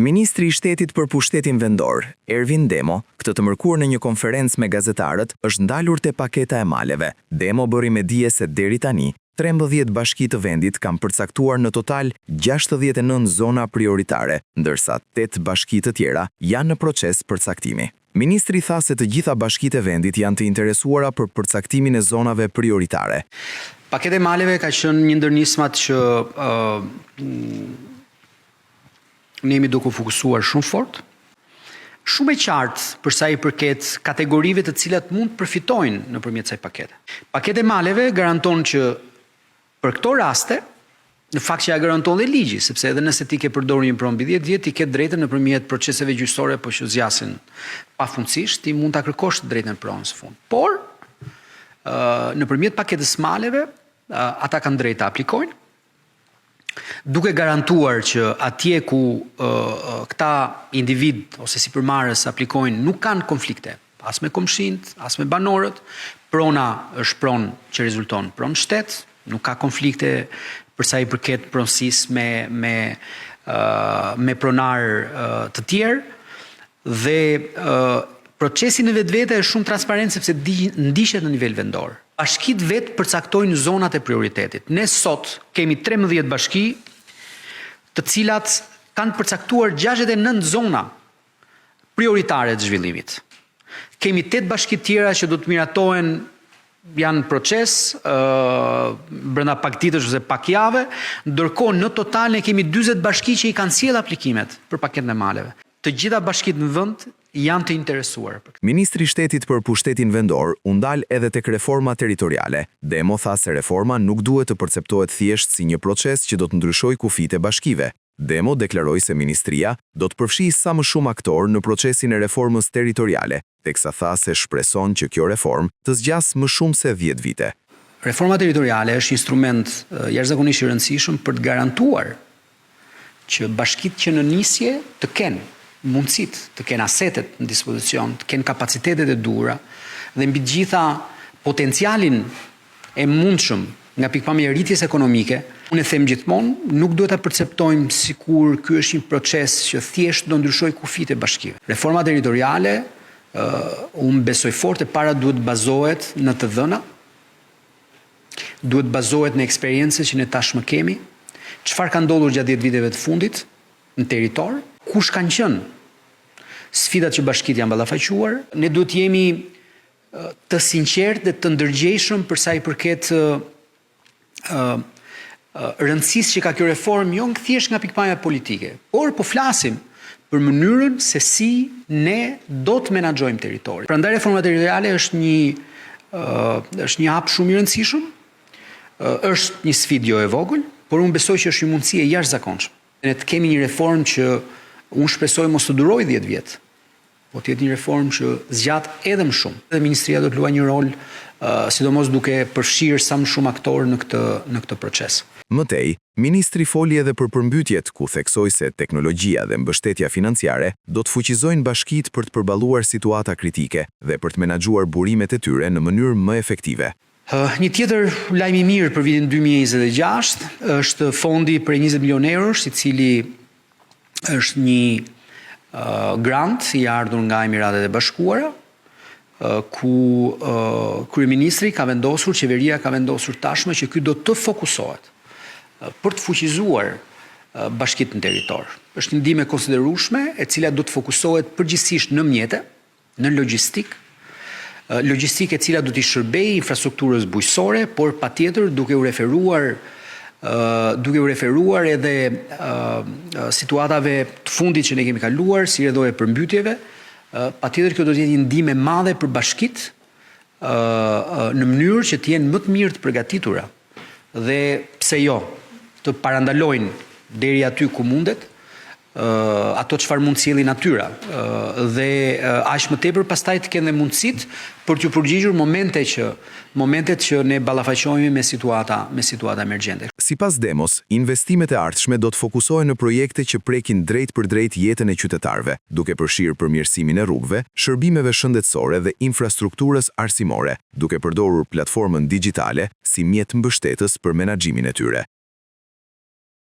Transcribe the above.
Ministri i Shtetit për Pushtetin Vendor, Ervin Demo, këtë të mërkur në një konferencë me gazetarët, është ndalur te paketa e maleve. Demo bëri me dije se deri tani 13 bashki të vendit kanë përcaktuar në total 69 zona prioritare, ndërsa 8 bashki të tjera janë në proces përcaktimi. Ministri tha se të gjitha bashkitë e vendit janë të interesuara për përcaktimin e zonave prioritare. Paketa e maleve ka qenë një ndër nismat që ne jemi duke u fokusuar shumë fort, shumë e qartë për sa i përket kategorive të cilat mund të përfitojnë nëpërmjet kësaj pakete. Paketa e maleve garanton që për këto raste, në fakt që ja garanton dhe ligji, sepse edhe nëse ti ke përdorur një pronë mbi 10 vjet, ti ke drejtën nëpërmjet proceseve gjyqësore po që zgjasin pafundësisht, ti mund ta kërkosh drejtën e pronës së fundit. Por nëpërmjet paketës maleve, ata kanë drejtë të aplikojnë, duke garantuar që atje ku këta individ ose sipërmarrës aplikojnë nuk kanë konflikte, as me komshinët, as me banorët, prona është pronë që rezulton pronë shtet, nuk ka konflikte për sa i përket pronësisë me pronar të tjerë dhe procesi në vetvete është shumë transparent sepse ndiqet në nivel vendor. Bashkitë vetë përcaktojnë zonat e prioritetit. Ne sot kemi 13 bashki të cilat kanë përcaktuar 69 zona prioritare të zhvillimit. Kemi 8 bashki tjera që do të miratohen, janë proces brenda pak ditësh ose pak jave, ndërkohë në total ne kemi 40 bashki që i kanë sjellë aplikimet për paketën e maleve. Të gjitha bashkitë në vend janë të interesuar. Ministri i Shtetit për Pushtetin Vendor u ndal edhe tek reforma territoriale. Demo tha se reforma nuk duhet të perceptohet thjesht si një proces që do të ndryshojë kufijtë e bashkive. Demo deklaroi se ministria do të përfshijë sa më shumë aktorë në procesin e reformës territoriale, teksa tha se shpreson që kjo reformë të zgjasë më shumë se 10 vite. Reforma territoriale është instrument jashtëzakonisht i rëndësishëm për të garantuar që bashkitë që në nisje të kenë mundësit, të kenë asetet në dispozicion, të kenë kapacitetet e duhura dhe mbi gjitha potencialin e mundshëm nga pikpamja e rritjes ekonomike. Unë e them gjithmonë, nuk duhet ta perceptojmë sikur ky është një proces që thjesht do ndryshojë kufijtë e bashkive. Reforma territoriale, unë besoj fort e para duhet bazohet në të dhëna, duhet bazohet në eksperiencë që ne tashmë kemi, çfarë ka ndodhur gjatë 10 viteve të fundit në territor, kush kanë qenë sfidat që bashkitë janë ballafaquar, ne duhet jemi të sinqertë dhe të ndërgjegjshëm për sa i përket rëndësisë që ka kjo reformë, jo thjesht nga pikpamja politike, por po flasim për mënyrën se si ne do të menaxhojmë territorin. Prandaj reforma territoriale është një hap shumë i rëndësishëm, është një sfidë jo e vogël, por unë besoj që është një mundësi e jashtëzakonshme. Ne të kemi një reformë që unë shpresoj mos të durojë 10 vjet, po të jetë një reformë që zgjat edhe më shumë. Dhe ministria do të luajë një rol, sidomos duke përfshirë sa më shumë aktorë në këtë proces. Mëtej, ministri foli edhe për përmbytjet ku theksoi se teknologjia dhe mbështetja financiare do të fuqizojnë bashkitë për të përballuar situata kritike dhe për të menaxhuar burimet e tyre në mënyrë më efektive. Një tjetër lajm i mirë për vitin 2026 është fondi për 20 milionë eurosh, i cili është një grant i ardhur nga Emiratet e Bashkuara, ku kryeministri ka vendosur, qeveria ka vendosur tashmë që ky do të fokusohet për të fuqizuar bashkitë në territor. Është një ndihmë e konsiderueshme e cila do të fokusohet përgjithsisht në mjete, në logjistikë e cila do t'i shërbejë infrastrukturës bujqësore, por patjetër duke u referuar edhe situatave të fundit që ne kemi kaluar, si edhe e përmbytjeve, patjetër kjo do të jetë një ndihmë e madhe për bashkitë në mënyrë që të jenë më të mirë të përgatitura dhe pse jo, të parandalojnë deri aty ku mundet ato çfarë mund sjellë natyra dhe aq më tepër pastaj të kenë mundësitë për t'u përgjigjur momentet që ne ballafaqohemi me situata emergjente. Sipas Demos, investimet e ardhshme do të fokusohen në projekte që prekin drejt për drejt jetën e qytetarëve, duke përfshirë përmirësimin e rrugëve, shërbimeve shëndetësore dhe infrastrukturës arsimore, duke përdorur platformën digjitale si mjet mbështetës për menaxhimin e tyre.